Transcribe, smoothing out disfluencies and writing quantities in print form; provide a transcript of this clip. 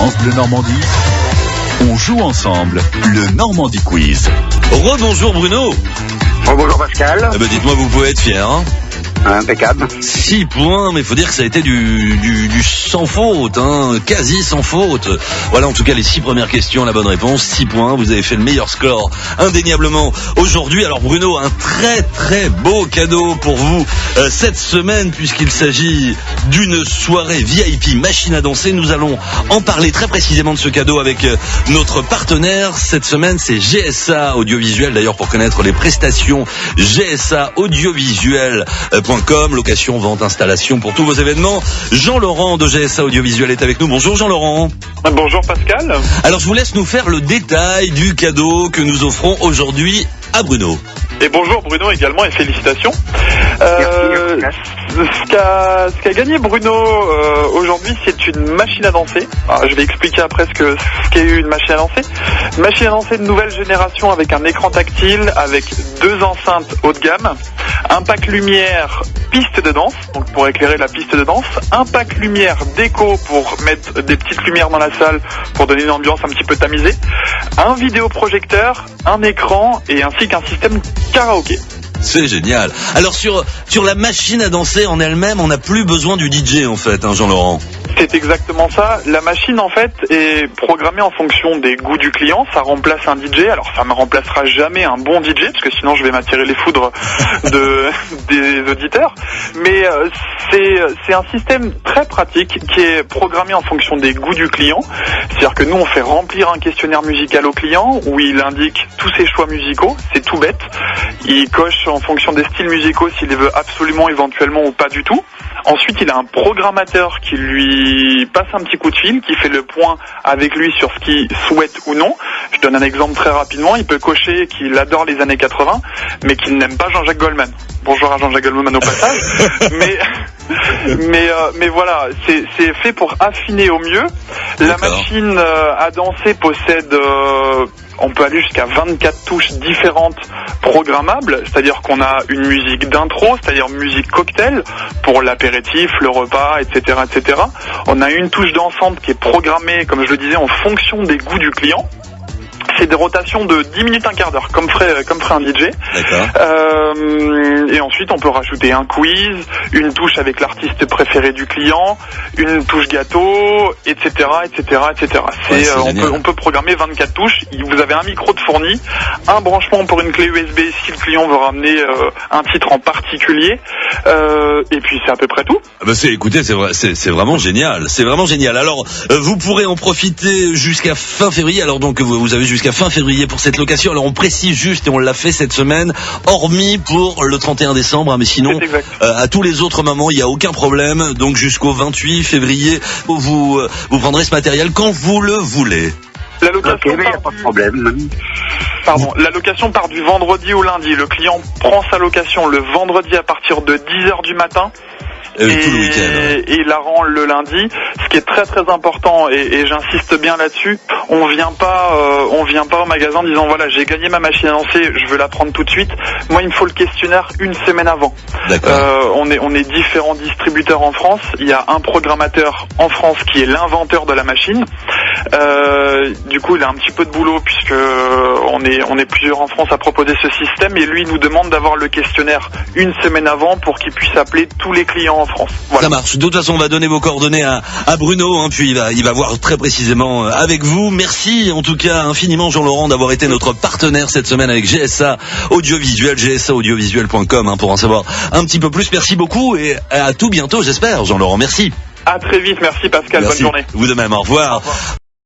France Bleu Normandie, on joue ensemble le Normandie Quiz. Rebonjour Bruno. Bonjour Pascal. Eh ben dites-moi, vous pouvez être fier, hein. Impeccable. 6 points, mais il faut dire que ça a été du sans faute, hein, quasi sans faute. Voilà, en tout cas, les 6 premières questions, la bonne réponse, 6 points. Vous avez fait le meilleur score, indéniablement, aujourd'hui. Alors Bruno, un très très beau cadeau pour vous cette semaine, puisqu'il s'agit d'une soirée VIP machine à danser. Nous allons en parler très précisément de ce cadeau avec notre partenaire. Cette semaine, c'est GSA Audiovisuel. D'ailleurs, pour connaître les prestations, GSA Audiovisuel.com, location, vente, installation pour tous vos événements. Jean-Laurent de GSA Audiovisuel est avec nous. Bonjour Jean-Laurent. Bonjour Pascal. Alors je vous laisse nous faire le détail du cadeau que nous offrons aujourd'hui à Bruno. Et bonjour Bruno également et félicitations. Merci. Ce qu'a gagné Bruno aujourd'hui, c'est une machine à danser. Alors, je vais expliquer après ce qu'est une machine à danser. Une machine à danser de nouvelle génération avec un écran tactile, avec 2 enceintes haut de gamme, un pack lumière piste de danse, donc pour éclairer la piste de danse, un pack lumière déco pour mettre des petites lumières dans la salle pour donner une ambiance un petit peu tamisée, un vidéoprojecteur, un écran et ainsi qu'un système karaoké. C'est génial. Alors sur la machine à danser en elle-même, on n'a plus besoin du DJ en fait, hein, Jean-Laurent. C'est exactement ça. La machine en fait est programmée en fonction des goûts du client. Ça remplace un DJ. Alors ça ne remplacera jamais un bon DJ parce que sinon je vais m'attirer les foudres des auditeurs. Mais c'est un système très pratique qui est programmé en fonction des goûts du client. C'est-à-dire que nous on fait remplir un questionnaire musical au client où il indique tous ses choix musicaux. C'est tout bête. Il coche en fonction des styles musicaux s'il les veut absolument, éventuellement ou pas du tout. Ensuite, il a un programmateur qui lui passe un petit coup de fil, qui fait le point avec lui sur ce qu'il souhaite ou non. Je donne un exemple très rapidement. Il peut cocher qu'il adore les années 80, mais qu'il n'aime pas Jean-Jacques Goldman. Bonjour à Jean-Jacques Goldman au passage. mais voilà, c'est fait pour affiner au mieux. La machine à danser possède... on peut aller jusqu'à 24 touches différentes programmables, c'est-à-dire qu'on a une musique d'intro, c'est-à-dire musique cocktail pour l'apéritif, le repas, etc., etc. On a une touche dansante qui est programmée, comme je le disais, en fonction des goûts du client. C'est des rotations de 10 minutes, un quart d'heure, comme ferait un DJ. Et ensuite, on peut rajouter un quiz, une touche avec l'artiste préféré du client, une touche gâteau, etc., etc., etc. On peut programmer 24 touches. Vous avez un micro de fourni, un branchement pour une clé USB si le client veut ramener un titre en particulier. Et puis, c'est à peu près tout. Écoutez, c'est vraiment génial. C'est vraiment génial. Alors, vous pourrez en profiter jusqu'à fin février. Alors donc, vous avez jusqu'à fin février pour cette location. Alors on précise juste, et on l'a fait cette semaine, hormis pour le 31 décembre, hein, mais sinon à tous les autres moments il n'y a aucun problème. Donc jusqu'au 28 février vous prendrez ce matériel quand vous le voulez. La location pas de problème. La location part du vendredi au lundi. Le client prend sa location le vendredi à partir de 10h du matin. Tout le week-end. Et il la rend le lundi. Ce qui est très très important, et j'insiste bien là-dessus, on vient pas au magasin en disant voilà, j'ai gagné ma machine à danser, je veux la prendre tout de suite. Moi, il me faut le questionnaire une semaine avant. On est différents distributeurs en France. Il y a un programmateur en France qui est l'inventeur de la machine. Du coup, il a un petit peu de boulot puisque on est plusieurs en France à proposer ce système, et lui nous demande d'avoir le questionnaire une semaine avant pour qu'il puisse appeler tous les clients en France. Voilà. Ça marche. De toute façon, on va donner vos coordonnées à Bruno, hein, puis il va voir très précisément avec vous. Merci en tout cas infiniment Jean-Laurent d'avoir été notre partenaire cette semaine avec GSA Audiovisuel, gsaaudiovisuel.com, hein, pour en savoir un petit peu plus. Merci beaucoup et à tout bientôt, j'espère, Jean-Laurent. Merci. À très vite. Merci Pascal. Merci. Bonne journée. Vous de même. Au revoir.